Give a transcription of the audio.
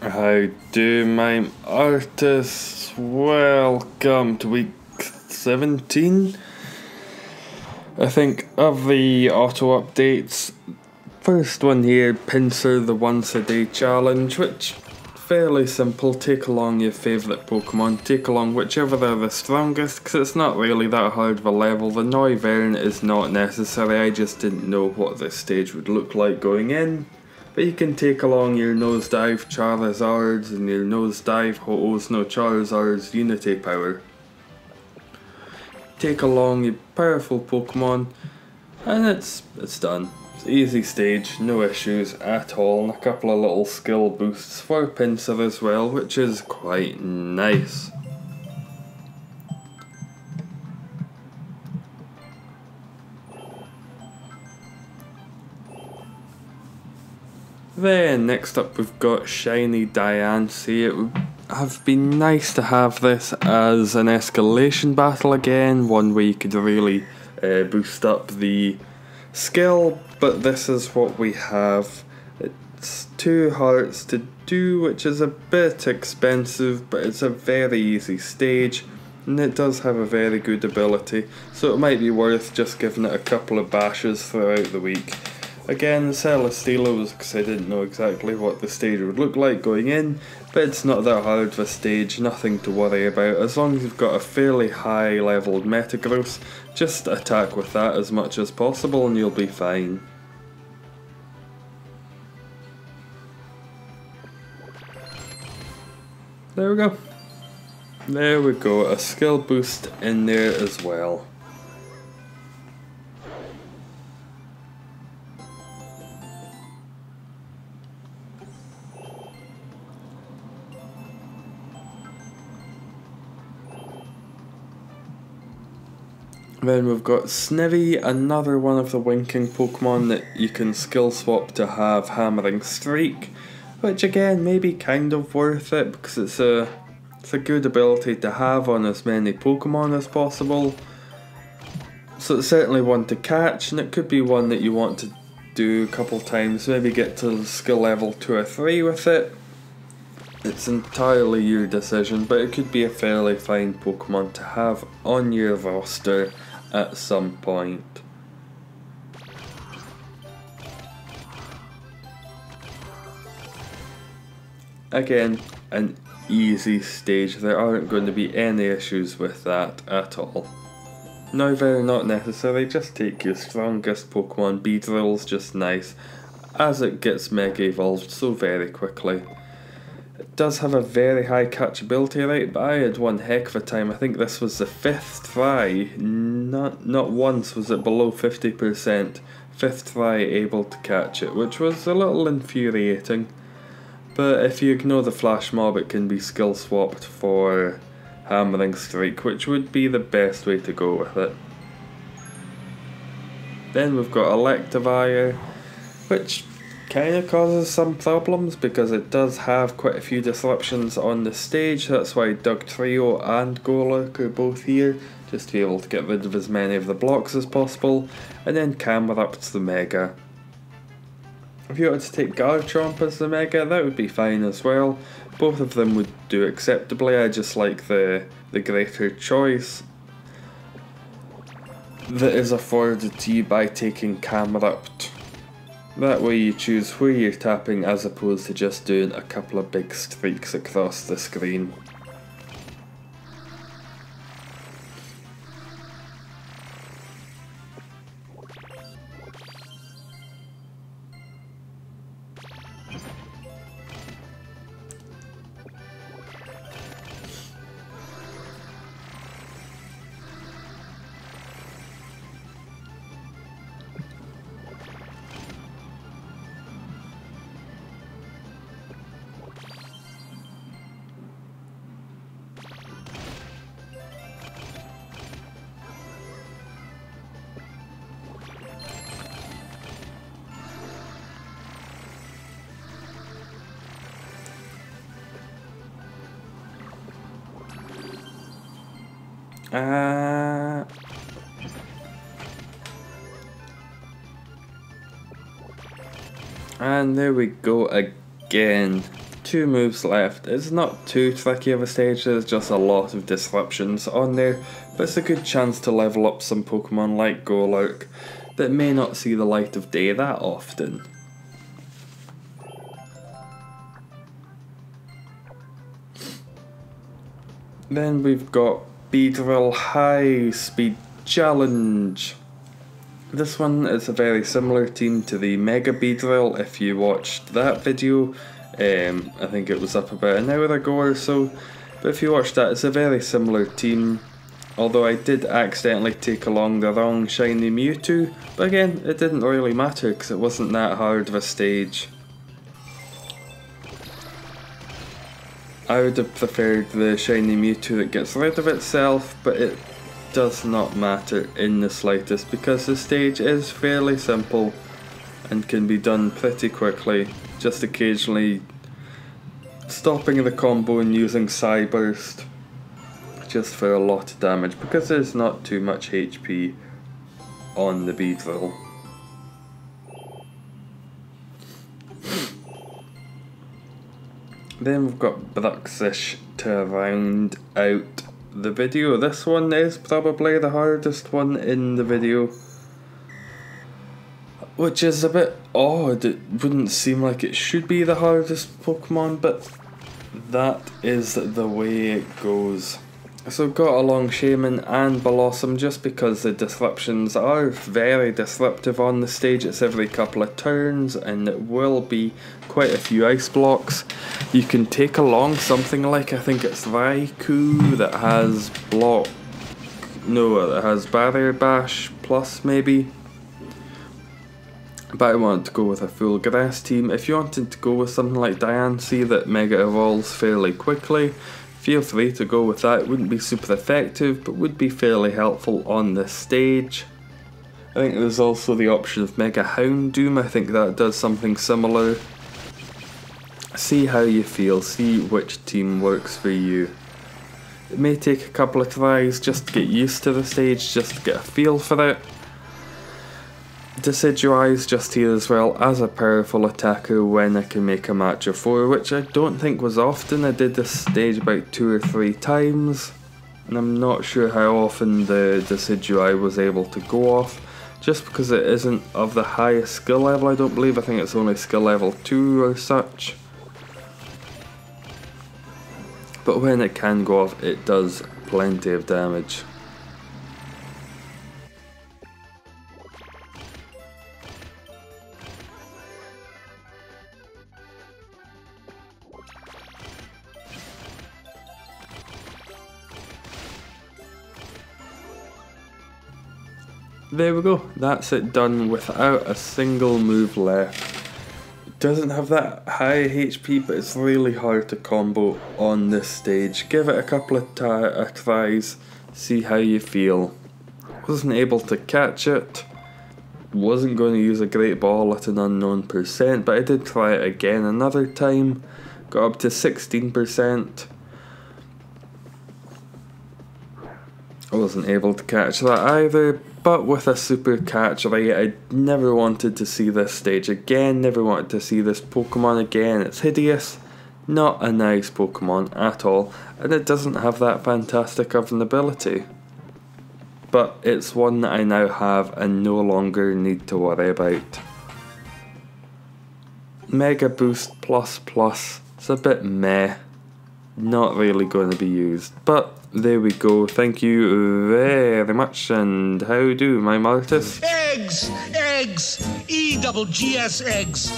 How do Mime Artists? Welcome to week 17. I think of the auto updates. First one here, Pincer the once a day challenge, which fairly simple. Take along your favourite Pokemon, take along whichever they're the strongest, because it's not really that hard of a level. The Noivern is not necessary, I just didn't know what this stage would look like going in. But you can take along your Nosedive Charizards and your Nosedive Ho-Oh-Snow Charizards Unity Power. Take along your powerful Pokemon and it's done. It's easy stage, no issues at all, and a couple of little skill boosts for Pinsir as well, which is quite nice. Then next up we've got Shiny Diancie. It would have been nice to have this as an escalation battle again, one where you could really boost up the skill, but this is what we have. It's 2 hearts to do, which is a bit expensive, but it's a very easy stage, and it does have a very good ability, so it might be worth just giving it a couple of bashes throughout the week. Again, Celesteela was because I didn't know exactly what the stage would look like going in, but it's not that hard of a stage, nothing to worry about. As long as you've got a fairly high leveled Metagross, just attack with that as much as possible and you'll be fine. There we go. There we go, a skill boost in there as well. Then we've got Snivy, another one of the winking Pokemon that you can skill swap to have Hammering Streak, which again may be kind of worth it because it's a good ability to have on as many Pokemon as possible. So it's certainly one to catch, and it could be one that you want to do a couple times, maybe get to skill level 2 or 3 with it. It's entirely your decision, but it could be a fairly fine Pokemon to have on your roster at some point. Again, an easy stage, there aren't going to be any issues with that at all. Noivern not necessary, just take your strongest Pokemon. Beedrill's just nice, as it gets Mega Evolved so very quickly. It does have a very high catchability rate, but I had one heck of a time. I think this was the 5th try, not once was it below 50%. 5th try able to catch it, which was a little infuriating. But if you ignore the Flash Mob, it can be skill swapped for Hammering Strike, which would be the best way to go with it. Then we've got Electivire, which kind of causes some problems because it does have quite a few disruptions on the stage. That's why Dugtrio and Golurk are both here, just to be able to get rid of as many of the blocks as possible, and then Camerupt's the Mega. If you wanted to take Garchomp as the Mega, that would be fine as well. Both of them would do acceptably. I just like the greater choice that is afforded to you by taking Camerupt. That way you choose where you're tapping as opposed to just doing a couple of big streaks across the screen. And there we go again. 2 moves left. It's not too tricky of a stage, there's just a lot of disruptions on there, but it's a good chance to level up some Pokemon like Golurk that may not see the light of day that often. Then we've got Beedrill High Speed Challenge. This one is a very similar team to the Mega Beedrill if you watched that video. I think it was up about an hour ago or so, but if you watched that, it's a very similar team, although I did accidentally take along the wrong shiny Mewtwo, but again, it didn't really matter because it wasn't that hard of a stage. I would have preferred the shiny Mewtwo that gets rid of itself, but it does not matter in the slightest because the stage is fairly simple and can be done pretty quickly, just occasionally stopping the combo and using Psyburst just for a lot of damage because there's not too much HP on the Beedrill. Then we've got Bruxish to round out the video. This one is probably the hardest one in the video, which is a bit odd. It wouldn't seem like it should be the hardest Pokemon, but that is the way it goes. So got along Shaman and Blossom just because the disruptions are very disruptive on the stage. It's every couple of turns and it will be quite a few ice blocks. You can take along something like, I think it's Raikou that has that has Barrier Bash plus maybe. But I wanted to go with a full grass team. If you wanted to go with something like Diancie that Mega Evolves fairly quickly, feel free to go with that. It wouldn't be super effective, but would be fairly helpful on this stage. I think there's also the option of Mega Houndoom. I think that does something similar. See how you feel, see which team works for you. It may take a couple of tries just to get used to the stage, just to get a feel for it. Decidueye is just here as well as a powerful attacker when I can make a match of 4, which I don't think was often. I did this stage about 2 or 3 times, and I'm not sure how often the Decidueye was able to go off, just because it isn't of the highest skill level, I don't believe. I think it's only skill level 2 or such. But when it can go off, it does plenty of damage. There we go, that's it done without a single move left. It doesn't have that high HP, but it's really hard to combo on this stage. Give it a couple of tries, see how you feel. Wasn't able to catch it, wasn't going to use a Great Ball at an unknown percent, but I did try it again another time, got up to 16%. I wasn't able to catch that either, but with a super catch rate, I never wanted to see this stage again, never wanted to see this Pokemon again. It's hideous, not a nice Pokemon at all, and it doesn't have that fantastic of an ability. But it's one that I now have and no longer need to worry about. Mega Boost Plus Plus, it's a bit meh, not really going to be used, but there we go. Thank you very much, and how do, Mime Aritsts? Eggs! Eggs! E-double-G-S eggs!